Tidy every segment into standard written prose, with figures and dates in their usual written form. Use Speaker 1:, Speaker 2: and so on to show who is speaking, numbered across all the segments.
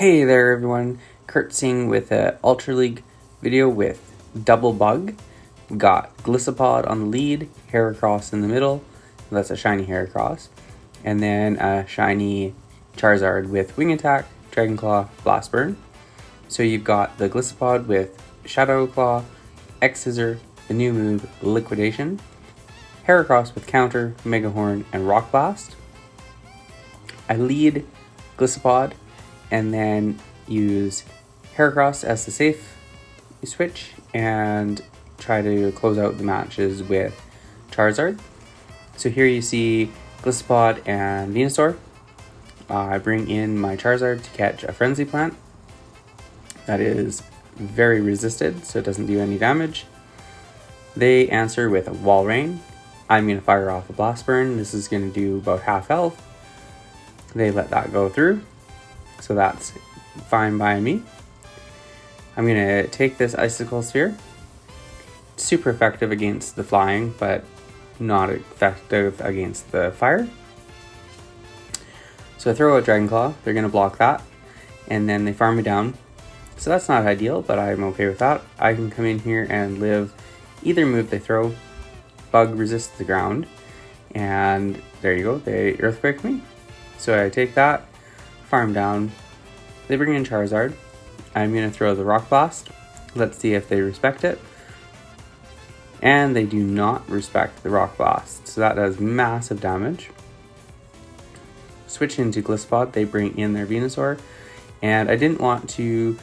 Speaker 1: Hey there everyone, Kurt Singh with a Ultra League video with Double Bug. We got Gliscopod on the lead, Heracross in the middle, that's a shiny Heracross, and then a shiny Charizard with Wing Attack, Dragon Claw, Blast Burn. So you've got the Gliscopod with Shadow Claw, X-Scissor, the new move Liquidation, Heracross with Counter, Mega Horn, and Rock Blast. I lead Gliscopod and then use Heracross as the safe switch and try to close out the matches with Charizard. So here you see Gliscopod and Venusaur. I bring in my Charizard to catch a Frenzy Plant that is very resisted, so it doesn't do any damage. They answer with a Walrein. I'm going to fire off a Blast Burn. This is going to do about half health. They let that go through, so that's fine by me. I'm going to take this Icicle Sphere. It's super effective against the flying, but not effective against the fire. So I throw out Dragon Claw. They're going to block that, and then they farm me down. So that's not ideal, but I'm okay with that. I can come in here and live either move they throw. Bug resists the ground, and there you go, they Earthquake me. So I take that, farm down, they bring in Charizard. I'm going to throw the Rock Blast. Let's see if they respect it. And they do not respect the Rock Blast, so that does massive damage. Switch into Gliscopod, they bring in their Venusaur, and I didn't want to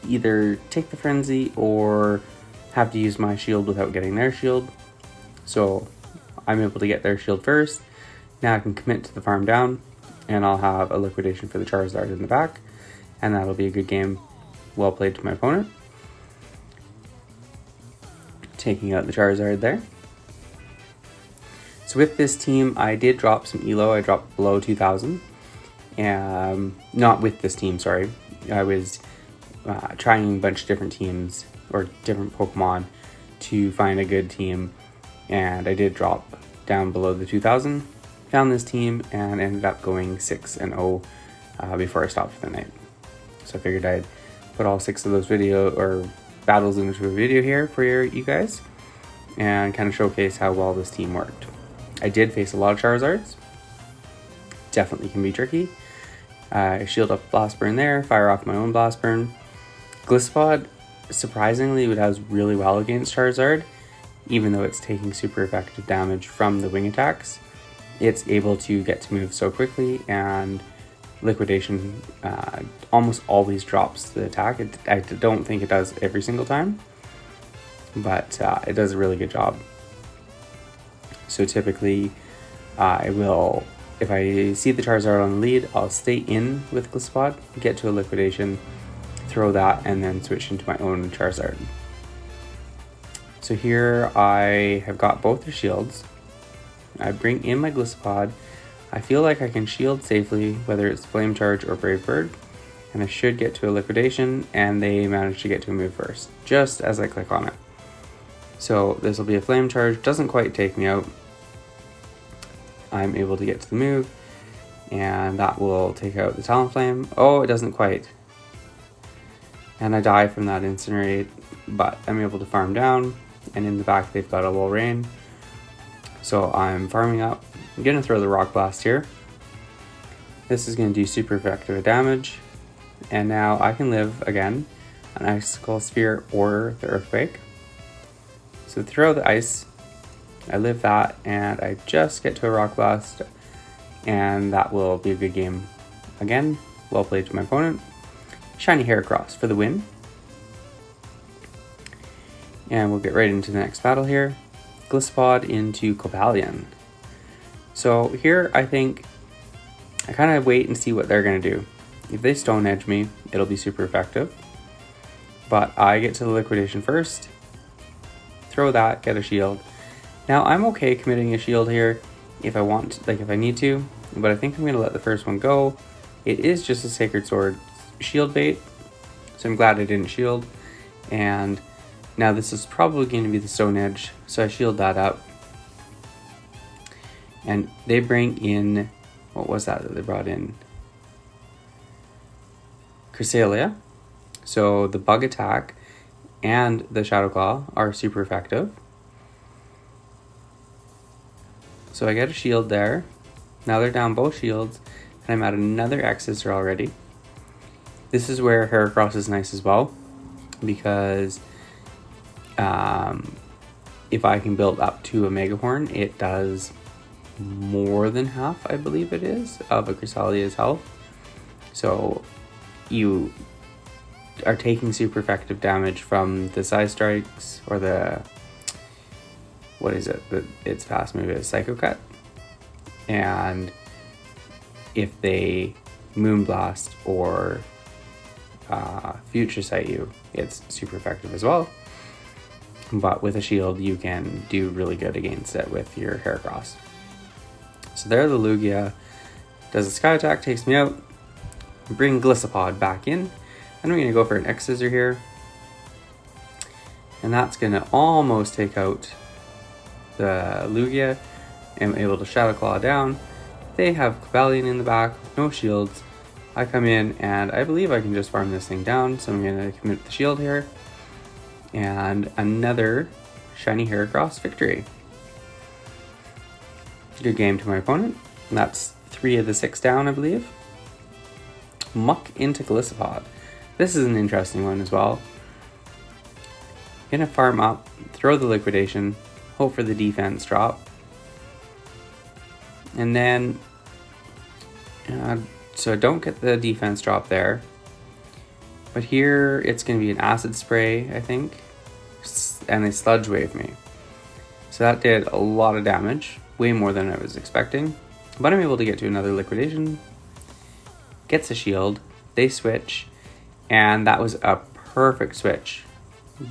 Speaker 1: either take the Frenzy or have to use my shield without getting their shield. So I'm able to get their shield first. Now I can commit to the farm down, and I'll have a Liquidation for the Charizard in the back, and that'll be a good game. Well played to my opponent. Taking out the Charizard there. So with this team, I did drop some ELO. I dropped below 2,000. Not with this team, sorry. I was trying a bunch of different teams or different Pokemon to find a good team, and I did drop down below the 2,000. Found this team and ended up going 6-0 before I stopped for the night. So I figured I'd put all 6 of those battles into a video here for you guys and kind of showcase how well this team worked. I did face a lot of Charizards. Definitely can be tricky. I shield up Blast Burn there, fire off my own Blast Burn. Gliscopod, surprisingly, it does really well against Charizard, even though it's taking super effective damage from the wing attacks. It's able to get to move so quickly, and Liquidation almost always drops the attack. I don't think it does every single time, but it does a really good job. So typically, I will, if I see the Charizard on the lead, I'll stay in with Gliscopod, get to a Liquidation, throw that, and then switch into my own Charizard. So here I have got both the shields. I bring in my Gliscopod. I feel like I can shield safely, whether it's Flame Charge or Brave Bird, and I should get to a Liquidation, and they manage to get to a move first, just as I click on it. So this will be a Flame Charge, doesn't quite take me out. I'm able to get to the move, and that will take out the Talonflame. Oh, it doesn't quite. And I die from that Incinerate, but I'm able to farm down, and in the back they've got a Walrein. So I'm farming up. I'm going to throw the Rock Blast here. This is going to do super effective damage. And now I can live again an Icicle Sphere or the Earthquake. So throw the ice. I live that, and I just get to a Rock Blast, and that will be a good game. Again, well played to my opponent. Shiny Heracross for the win. And we'll get right into the next battle here. Gliscopod into Cobalion. So here I think I kind of wait and see what they're going to do. If they Stone Edge me, it'll be super effective. But I get to the Liquidation first. Throw that, get a shield. Now I'm okay committing a shield here if I want, if I need to, but I think I'm going to let the first one go. It is just a Sacred Sword shield bait, so I'm glad I didn't shield. And now this is probably going to be the Stone Edge, so I shield that up. And they bring in, what was that they brought in? Cresselia. So the bug attack and the Shadow Claw are super effective. So I get a shield there. Now they're down both shields, and I'm at another X-Scissor already. This is where Heracross is nice as well, because if I can build up to a Megahorn, it does more than half, I believe it is, of a Cresselia's health. So you are taking super effective damage from the Side Strikes, or the, what is it? Its fast move is Psycho Cut. And if they Moonblast or Future Sight you, it's super effective as well. But with a shield, you can do really good against it with your Heracross. So there, the Lugia does a Sky Attack, takes me out. Bring Gliscopod back in, and we're going to go for an X-Scissor here. And that's going to almost take out the Lugia. I'm able to Shadow Claw down. They have Cobalion in the back, no shields. I come in, and I believe I can just farm this thing down, so I'm going to commit the shield here. And another Shiny Heracross victory. Good game to my opponent. And that's 3 of the 6 down, I believe. Muck into Gliscopod. This is an interesting one as well. Gonna farm up, throw the Liquidation, hope for the defense drop. And then, so don't get the defense drop there. But here it's going to be an Acid Spray, I think. And they Sludge Wave me. So that did a lot of damage. Way more than I was expecting. But I'm able to get to another Liquidation. Gets a shield. They switch. And that was a perfect switch.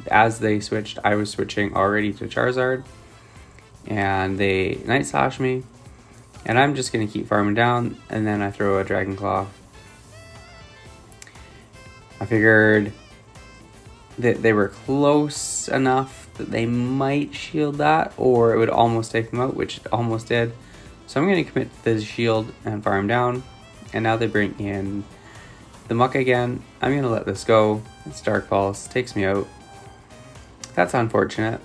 Speaker 1: As they switched, I was switching already to Charizard. And they Night Slash me. And I'm just going to keep farming down. And then I throw a Dragon Claw. I figured that they were close enough that they might shield that, or it would almost take them out, which it almost did. So I'm going to commit to the shield and farm down. And now they bring in the Muck again. I'm going to let this go. It's Dark Pulse, takes me out. That's unfortunate,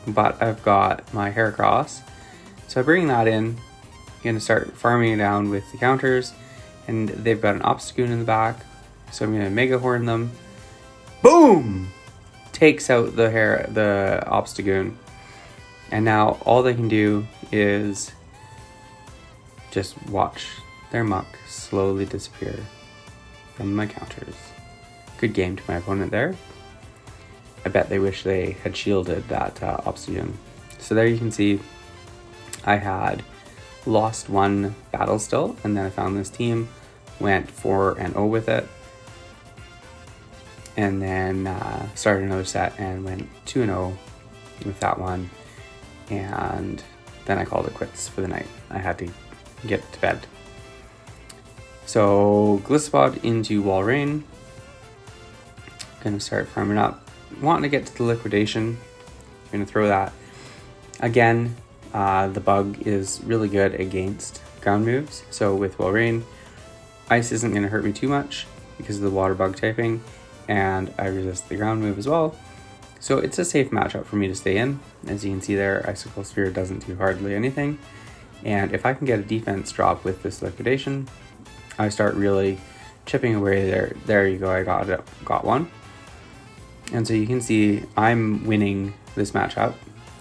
Speaker 1: but I've got my Heracross. So I bring that in. I'm going to start farming it down with the counters, and they've got an Obstagoon in the back. So I'm going to Mega Horn them. Boom! Takes out the Obstagoon. And now all they can do is just watch their Muck slowly disappear from my counters. Good game to my opponent there. I bet they wish they had shielded that Obstagoon. So there you can see I had lost one battle still, and then I found this team, went 4-0 with it. And then started another set and went 2-0 with that one. And then I called it quits for the night. I had to get to bed. So Gliscopod into Walrein. Gonna start farming up. Wanting to get to the Liquidation. Gonna throw that. Again, the bug is really good against ground moves. So with Walrein, Ice isn't gonna hurt me too much because of the water bug typing. And I resist the ground move as well. So it's a safe matchup for me to stay in. As you can see there, Icicle Sphere doesn't do hardly anything. And if I can get a defense drop with this Liquidation, I start really chipping away there. There you go, I got one. And so you can see I'm winning this matchup.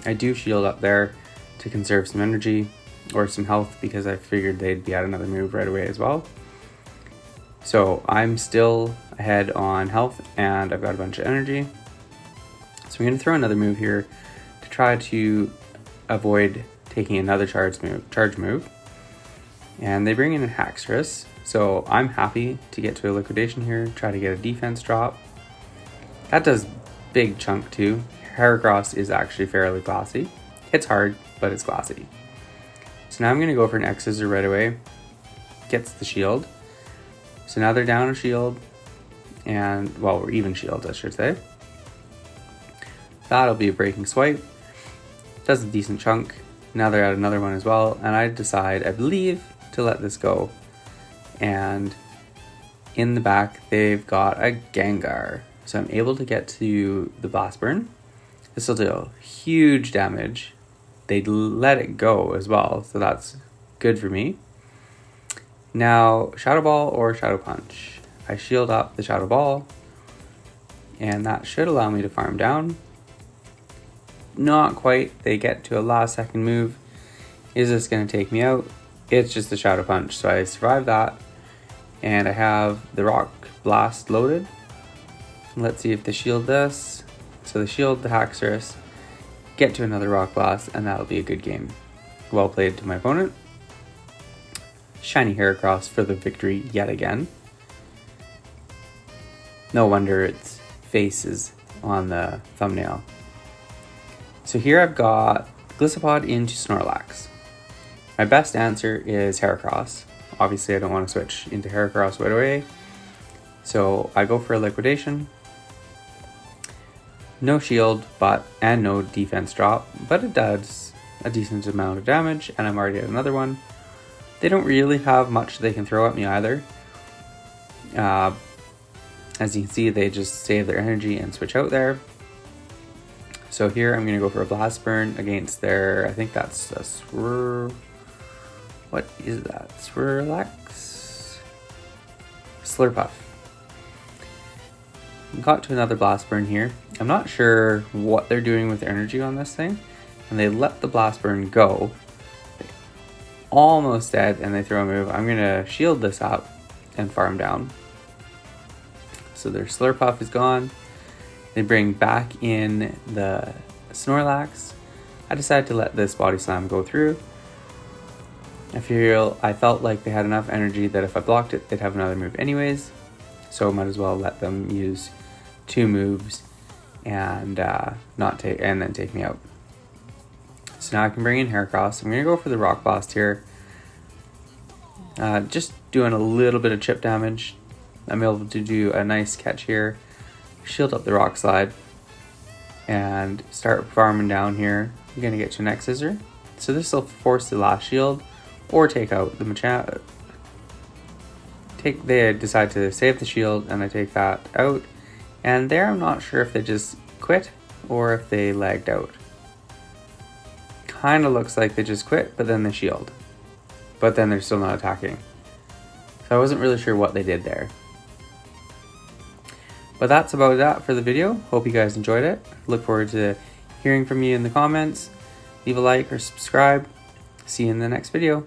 Speaker 1: I do shield up there to conserve some energy or some health because I figured they'd be at another move right away as well. So I'm still ahead on health and I've got a bunch of energy. So I'm going to throw another move here to try to avoid taking another charge move. And they bring in a Haxorus. So I'm happy to get to a Liquidation here, try to get a defense drop. That does big chunk too. Heracross is actually fairly classy. It's hard, but it's classy. So now I'm going to go for an X-Scissor right away. Gets the shield. So now they're down a shield. And, well, we're even shield, I should say. That'll be a Breaking Swipe. Does a decent chunk. Now they're at another one as well. And I decide, I believe, to let this go. And in the back, they've got a Gengar. So I'm able to get to the Blast Burn. This will do huge damage. They let it go as well, so that's good for me. Now, Shadow Ball or Shadow Punch. I shield up the Shadow Ball, and that should allow me to farm down. Not quite. They get to a last second move. Is this going to take me out? It's just a Shadow Punch, so I survived that. And I have the Rock Blast loaded. Let's see if they shield this. So they shield the Haxorus, get to another Rock Blast, and that'll be a good game. Well played to my opponent. Shiny Heracross for the victory yet again. No wonder its face is on the thumbnail. So here I've got Gliscopod into Snorlax. My best answer is Heracross. Obviously I don't want to switch into Heracross right away. So I go for a Liquidation. No shield, and no defense drop, but it does a decent amount of damage, and I'm already at another one. They don't really have much they can throw at me either. As you can see, they just save their energy and switch out there. So here I'm going to go for a Blast Burn against their, I think that's a what is that? Swirlax? Slurpuff. Got to another Blast Burn here. I'm not sure what they're doing with energy on this thing. And they let the Blast Burn go. Almost dead, and they throw a move. I'm going to shield this up and farm down. So their Slurpuff is gone. They bring back in the Snorlax. I decided to let this Body Slam go through. I felt like they had enough energy that if I blocked it, they'd have another move anyways. So I might as well let them use 2 moves and then take me out. So now I can bring in Heracross. I'm going to go for the Rock Blast here. Just doing a little bit of chip damage. I'm able to do a nice catch here. Shield up the Rock Slide. And start farming down here. I'm going to get to next Scissor. So this will force the last shield. Or take out the Machamp. They decide to save the shield, and I take that out. And there I'm not sure if they just quit or if they lagged out. Kind of looks like they just quit, but then they shield. But then they're still not attacking. So I wasn't really sure what they did there. But that's about that for the video. Hope you guys enjoyed it. Look forward to hearing from you in the comments. Leave a like or subscribe. See you in the next video.